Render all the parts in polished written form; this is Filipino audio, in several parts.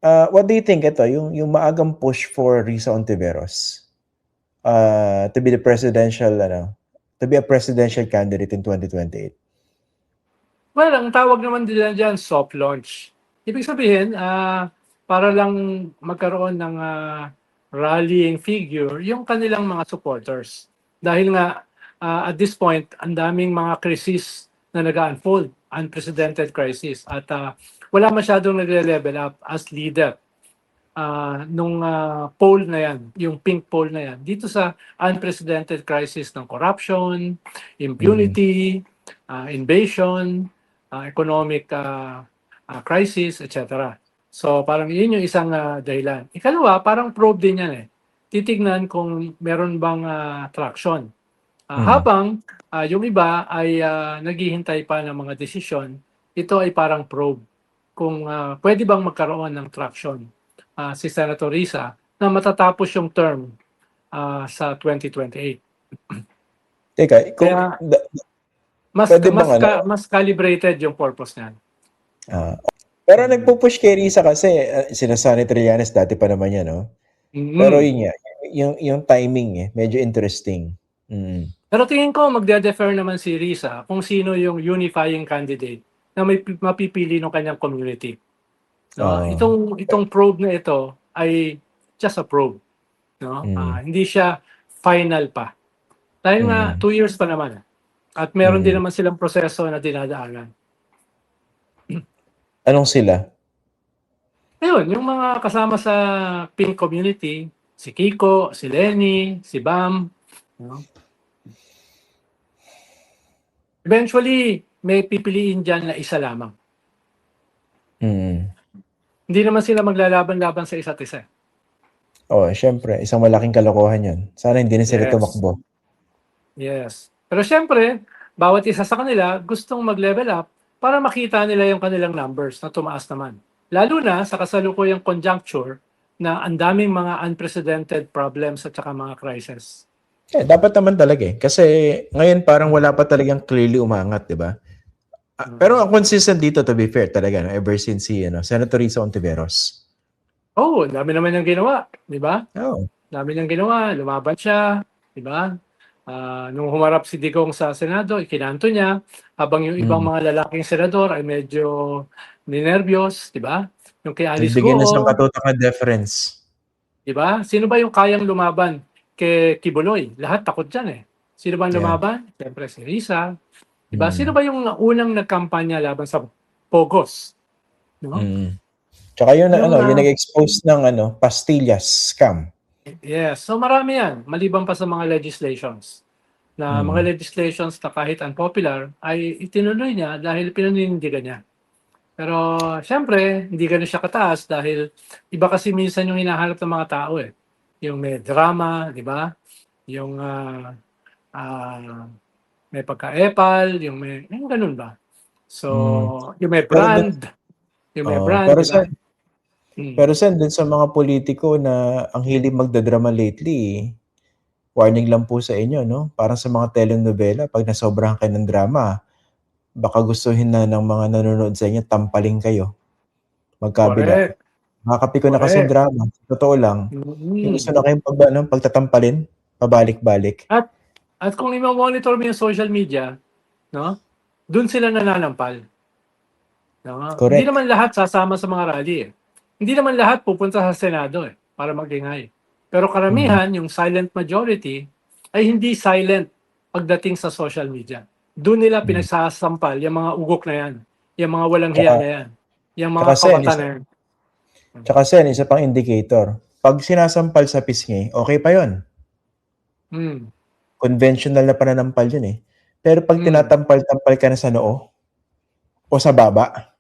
What do you think ito, yung maagang push for Risa Ontiveros, to be the presidential, to be a presidential candidate in 2028? Well, ang tawag naman nila diyan soft launch. Ibig sabihin, para lang magkaroon ng rallying figure yung kanilang mga supporters. Dahil nga at this point, ang daming mga crisis na nag-unfold, unprecedented crisis at wala masyadong nagre-level up as leader nung poll na yan, yung pink poll na yan, dito sa unprecedented crisis ng corruption, impunity, invasion, economic crisis, etc. So parang yun yung isang dahilan. Ikalawa, parang probe din yan eh. Titignan kung meron bang traction. Habang yung iba ay naghihintay pa ng mga desisyon, ito ay parang probe kung pwede bang magkaroon ng traction si Senator Risa na matatapos yung term sa 2028. Teka, Kaya mas calibrated yung purpose niyan. Pero nagpo-push kay Risa kasi sina Sonny Trillanes dati pa naman yan, no? Pero yun nga, yung timing medyo interesting. Pero tingin ko magde-defer naman si Risa kung sino yung unifying candidate na may mapipili ng kanyang community. No? Itong probe na ito ay just a probe. No? Hindi siya final pa. Dahil nga 2 years pa naman. At meron din naman silang proseso na dinadaanan. Anong sila? Ayun, yung mga kasama sa Pink community, si Kiko, si Lenny, si Bam. No? Eventually, may pipiliin dyan na isa lamang. Hindi naman sila maglalaban-laban sa isa't isa. Syempre, isang malaking kalokohan yun. Sana hindi na sila tumakbo. Yes. Pero syempre, bawat isa sa kanila gustong mag-level up para makita nila yung kanilang numbers na tumaas naman. Lalo na sa kasalukuyang conjuncture na ang daming mga unprecedented problems at saka mga crises. Dapat naman talaga Kasi ngayon parang wala pa talagang clearly umangat, di ba? Pero ang consistent dito, to be fair talaga, ever since si Senator Risa Ontiveros. Dami naman niyang ginawa, di ba? Oh. Dami niyang ginawa, lumaban siya, di ba? Nung humarap si Digong sa Senado, ikinanto niya, habang yung ibang mga lalaking senador ay medyo ninervyos, di ba? Yung kay Alice Goon. Nagbigay na siyang katutak na deference. Di ba? Sino ba yung kayang lumaban kay Kibuloy? Lahat takot dyan eh. Sino ba lumaban? Siyempre si Risa. Di ba? Sino ba yung unang nagkampanya laban sa Pogos? No? Tsaka yun, yung nag-expose ng pastillas scam. Yes. So marami yan. Maliban pa sa mga legislations. Na mga legislations na kahit unpopular ay itinuloy niya dahil pinanindigan niya. Pero siyempre, hindi ganun siya kataas dahil iba kasi minsan yung hinahanap ng mga tao eh. Yung may drama, di ba? Yung may pagka-epal, yung ganun ba? So, yung may brand. Yung may brand, di ba? Pero Sen, dun sa mga politiko na ang hilig magdadrama lately, warning lang po sa inyo, no? Parang sa mga telenovela, pag nasobrahan kayo ng drama, baka gustuhin na ng mga nanonood sa inyo, tampaling kayo. Magkabila. Makakapi ko na kasi drama. Totoo lang. Yung gusto na kayong pagtatampalin, pabalik-balik. At kung i-monitor mo yung social media, no? Doon sila nananampal. No? Correct. Hindi naman lahat sasama sa mga rally eh. Hindi naman lahat pupunta sa Senado eh, para mag-ingay. Pero karamihan, yung silent majority, ay hindi silent pagdating sa social media. Doon nila pinagsasampal yung mga ugok na yan, yung mga walang hiya na yan, yung mga kawatan na yan. Tsaka Sen, isa pang indicator. Pag sinasampal sa pisngi, okay pa yon. Conventional na pananampal yun eh. Pero pag tinatampal-tampal ka na sa noo o sa baba,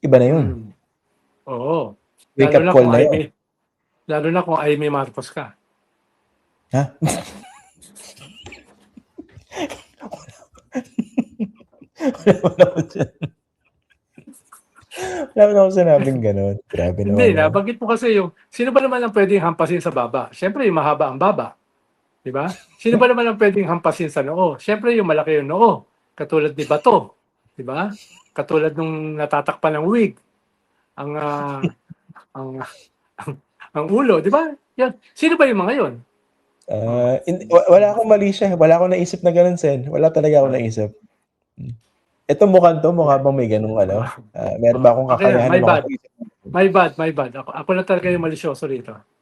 iba na yun. Oo. Wake up call na yun. Lalo na kung Aimee Marcos ka. Ha? Wala mo ako sinabing gano'n. Grabe naman. Hindi, nabanggit mo kasi yung, sino ba naman ang pwedeng hampasin sa baba? Siyempre, yung mahaba ang baba. Diba? Sino ba naman ang pwedeng hampasin sa noo? Siyempre, yung malaki yung noo. Katulad ni Bato. Diba? Katulad nung natatakpan ng wig. Ang ang ang ulo, 'di ba? Yan, sino ba yung mga yun? Oh, Hindi wala akong mali siya, wala akong naisip na gano'n Sen, wala talaga akong ah, naisip. Hmm. Itong mukhang 'to, mukha okey. bang may gano'ng ano, Ah, meron ba akong okey na, kakayahan na my bad. makapag-isip ng My bad, my bad. Ako na talaga yung malisyoso rito.